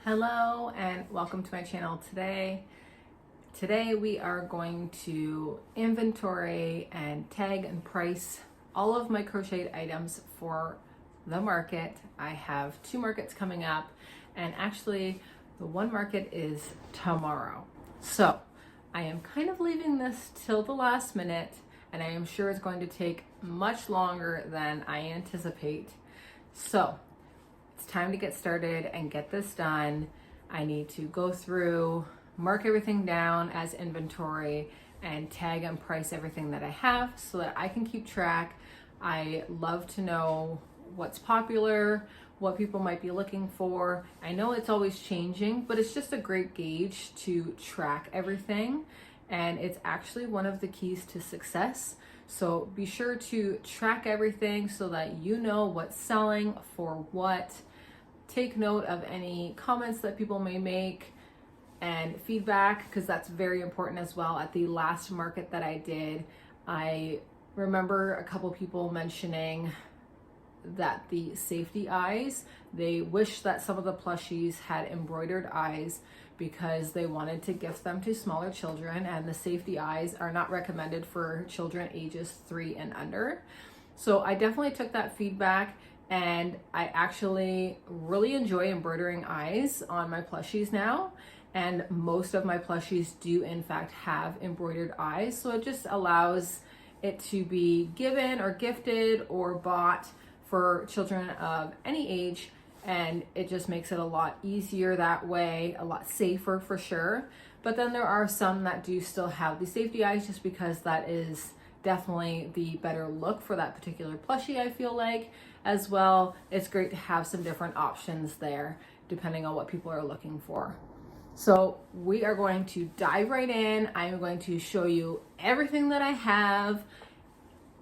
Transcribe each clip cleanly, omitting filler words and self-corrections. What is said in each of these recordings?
Hello and welcome to my channel today. Today we are going to inventory and tag and price all of my crocheted items for the market. I have two markets coming up, and actually the one market is tomorrow. So I am kind of leaving this till the last minute, and I am sure it's going to take much longer than I anticipate. So it's time to get started and get this done. I need to go through, mark everything down as inventory, and tag and price everything that I have so that I can keep track. I love to know what's popular, what people might be looking for. I know it's always changing, but it's just a great gauge to track everything. And it's actually one of the keys to success. So be sure to track everything so that you know what's selling for what. Take note of any comments that people may make and feedback, because that's very important as well. At the last market that I did, I remember a couple people mentioning that the safety eyes, they wish that some of the plushies had embroidered eyes because they wanted to gift them to smaller children, and the safety eyes are not recommended for children ages 3 and under. So I definitely took that feedback, and I actually really enjoy embroidering eyes on my plushies now. And most of my plushies do in fact have embroidered eyes. So it just allows it to be given or gifted or bought for children of any age. And it just makes it a lot easier that way, a lot safer for sure. But then there are some that do still have the safety eyes, just because that is definitely the better look for that particular plushie, I feel like. As well, it's great to have some different options there depending on what people are looking for. So we are going to dive right in. I'm going to show you everything that I have.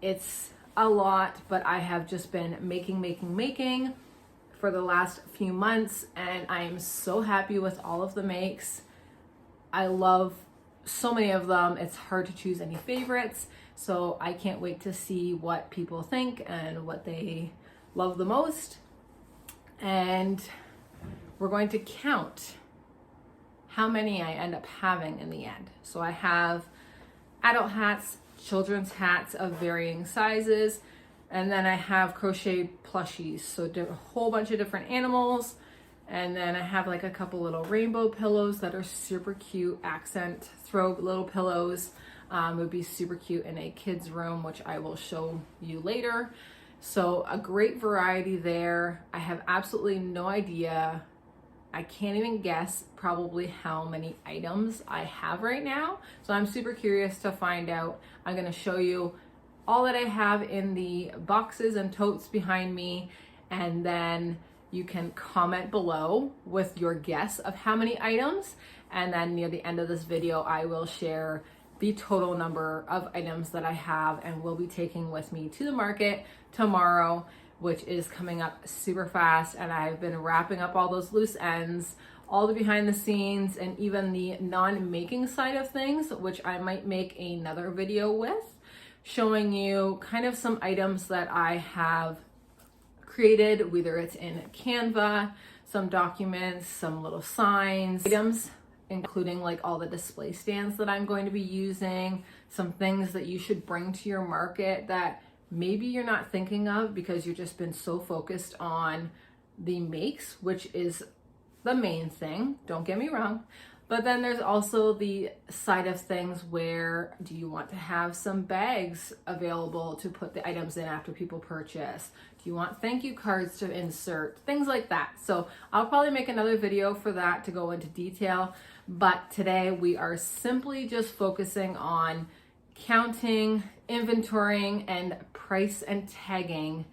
It's a lot, but I have just been making for the last few months, and I am so happy with all of the makes. I love so many of them. It's hard to choose any favorites. So I can't wait to see what people think and what they love the most. And we're going to count how many I end up having in the end. So I have adult hats, children's hats of varying sizes, and then I have crochet plushies. So a whole bunch of different animals. And then I have like a couple little rainbow pillows that are super cute, accent throw little pillows. Would be super cute in a kid's room, which I will show you later. So a great variety there. I have absolutely no idea. I can't even guess probably how many items I have right now. So I'm super curious to find out. I'm going to show you all that I have in the boxes and totes behind me, and then you can comment below with your guess of how many items. And then near the end of this video, I will share the total number of items that I have and will be taking with me to the market tomorrow, which is coming up super fast. And I've been wrapping up all those loose ends, all the behind the scenes, and even the non-making side of things, which I might make another video with, showing you kind of some items that I have created, whether it's in Canva, some documents, some little signs, items, including like all the display stands that I'm going to be using, some things that you should bring to your market that maybe you're not thinking of because you've just been so focused on the makes, which is the main thing, don't get me wrong. But then there's also the side of things where, do you want to have some bags available to put the items in after people purchase? Do you want thank you cards to insert? Things like that. So I'll probably make another video for that to go into detail. But today we are simply just focusing on counting, inventorying, and price and tagging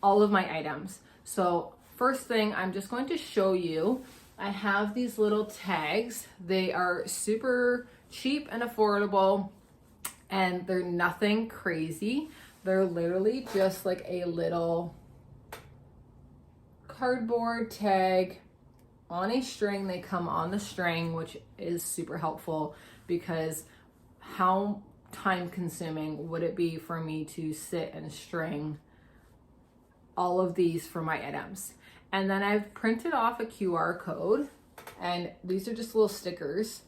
all of my items. So first thing, I'm just going to show you, I have these little tags. They are super cheap and affordable, and they're nothing crazy. They're literally just like a little cardboard tag on a string. They come on the string, which is super helpful because how time consuming would it be for me to sit and string all of these for my items? And then I've printed off a QR code And these are just little stickers.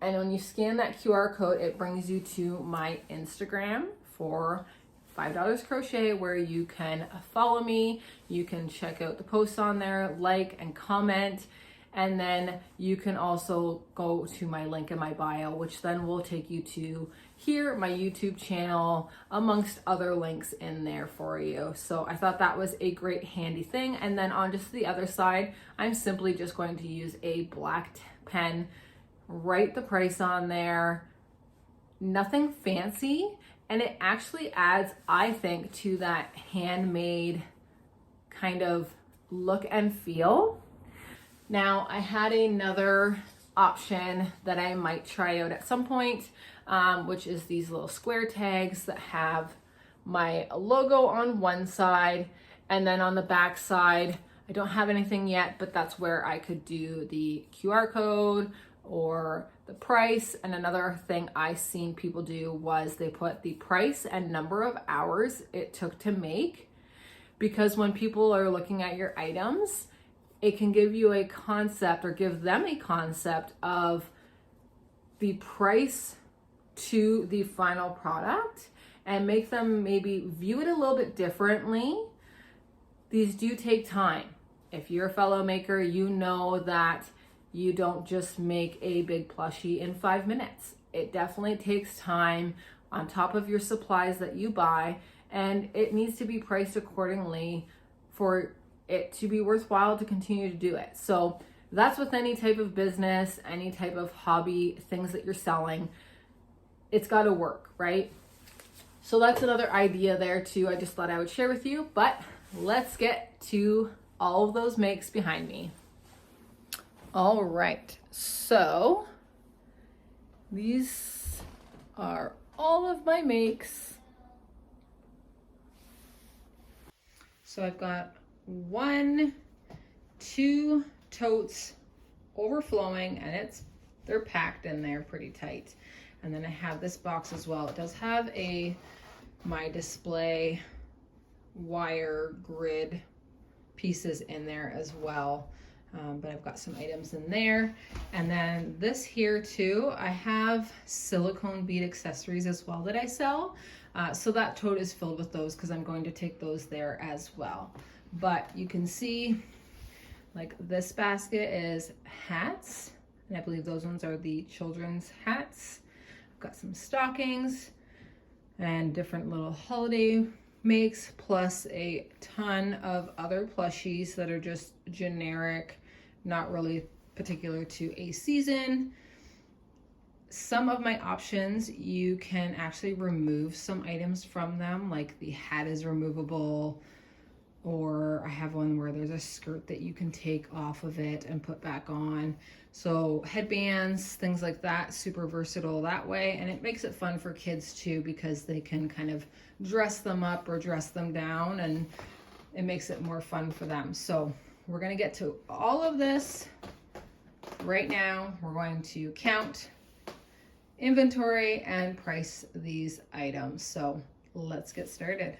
And when you scan that QR code, it brings you to my Instagram for $5 crochet, where you can follow me. You can check out the posts on there, like and comment. And then you can also go to my link in my bio, which then will take you to here, my YouTube channel, amongst other links in there for you. So I thought that was a great handy thing. And then on just the other side, I'm simply just going to use a black pen, write the price on there, nothing fancy. And it actually adds, I think, to that handmade kind of look and feel. Now, I had another option that I might try out at some point, which is these little square tags that have my logo on one side, and then on the back side, I don't have anything yet, but that's where I could do the QR code or the price. And another thing I seen people do was they put the price and number of hours it took to make, because when people are looking at your items, it can give you a concept, or give them a concept of the price to the final product, and make them maybe view it a little bit differently. These do take time. If you're a fellow maker, you know that you don't just make a big plushie in 5 minutes. It definitely takes time on top of your supplies that you buy, and it needs to be priced accordingly for it to be worthwhile to continue to do it. So that's with any type of business, any type of hobby, things that you're selling. It's got to work, right? So that's another idea there too. I just thought I would share with you, but let's get to all of those makes behind me. All right, so these are all of my makes. So I've got 1, 2 totes overflowing, and they're packed in there pretty tight. And then I have this box as well. It does have my display wire grid pieces in there as well. But I've got some items in there. And then this here too, I have silicone bead accessories as well that I sell. So that tote is filled with those because I'm going to take those there as well. But you can see, like, this basket is hats, and I believe those ones are the children's hats. I've got some stockings and different little holiday makes, plus a ton of other plushies that are just generic, not really particular to a season. Some of my options, you can actually remove some items from them, like the hat is removable, or I have one where there's a skirt that you can take off of it and put back on. So headbands, things like that, super versatile that way. And it makes it fun for kids too, because they can kind of dress them up or dress them down, and it makes it more fun for them. So we're gonna get to all of this right now. We're going to count, inventory, and price these items. So let's get started.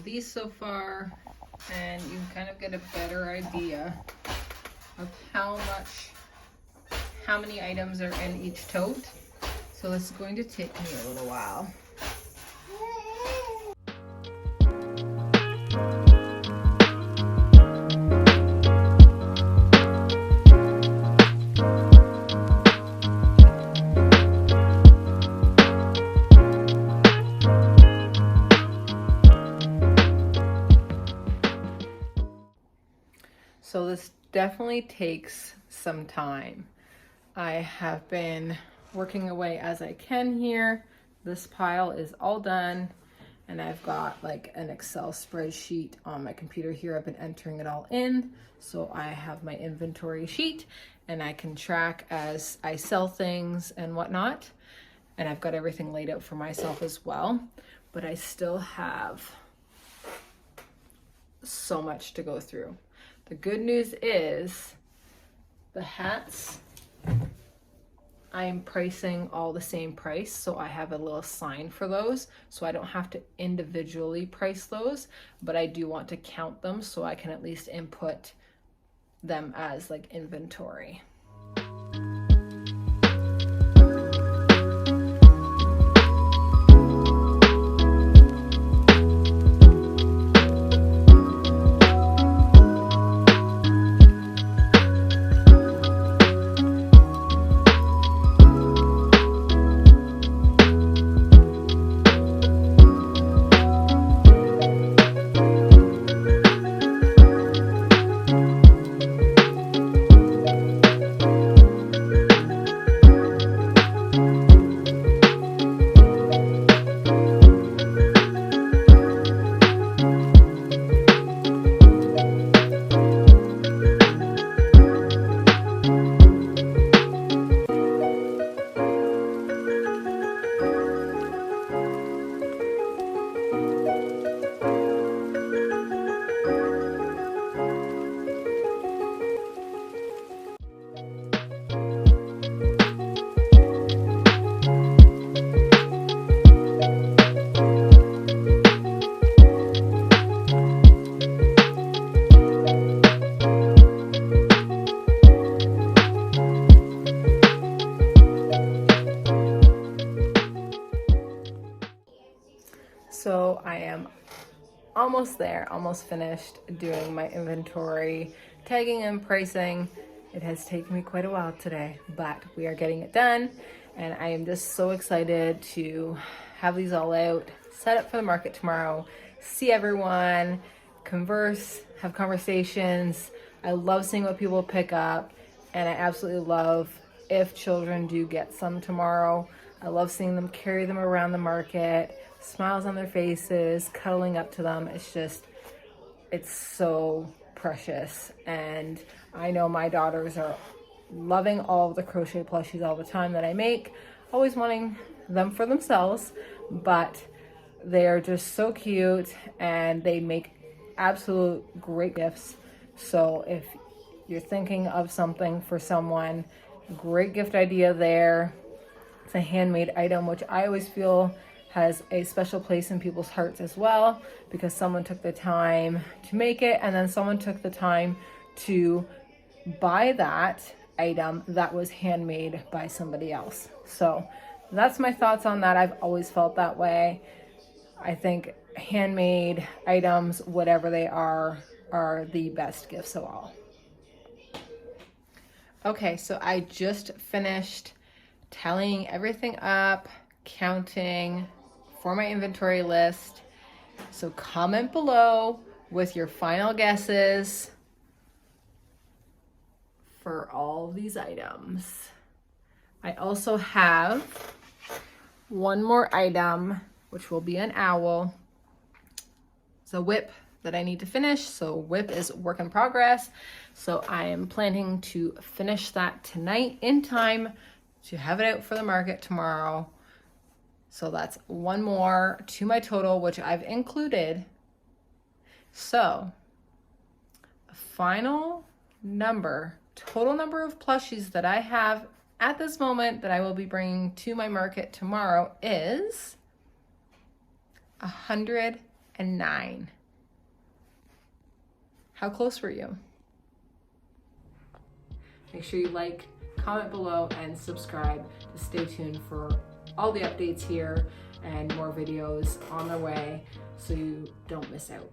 these so far, and you can kind of get a better idea of how many items are in each tote. So this is going to take me a little while. So this definitely takes some time. I have been working away as I can here. This pile is all done, and I've got like an Excel spreadsheet on my computer here. I've been entering it all in, so I have my inventory sheet and I can track as I sell things and whatnot. And I've got everything laid out for myself as well, but I still have so much to go through. The good news is the hats, I'm pricing all the same price, so I have a little sign for those, so I don't have to individually price those, but I do want to count them so I can at least input them as like inventory. So I am almost there, almost finished doing my inventory, tagging and pricing. It has taken me quite a while today, but we are getting it done. And I am just so excited to have these all out, set up for the market tomorrow, see everyone, converse, have conversations. I love seeing what people pick up, and I absolutely love if children do get some tomorrow. I love seeing them carry them around the market, smiles on their faces, cuddling up to them. It's so precious. And I know my daughters are loving all of the crochet plushies all the time that I make, always wanting them for themselves, but they are just so cute and they make absolute great gifts. So if you're thinking of something for someone, great gift idea there. It's a handmade item, which I always feel has a special place in people's hearts as well, because someone took the time to make it and then someone took the time to buy that item that was handmade by somebody else. So that's my thoughts on that. I've always felt that way. I think handmade items, whatever they are the best gifts of all. Okay, so I just finished tallying everything up, counting for my inventory list. So comment below with your final guesses for all these items. I also have one more item, which will be an owl. It's a whip that I need to finish. So whip is work in progress. So I am planning to finish that tonight in time to have it out for the market tomorrow. So that's one more to my total, which I've included. So final number, total number of plushies that I have at this moment that I will be bringing to my market tomorrow is 109. How close were you? Make sure you like, comment below, and subscribe to stay tuned for all the updates here and more videos on the way so you don't miss out.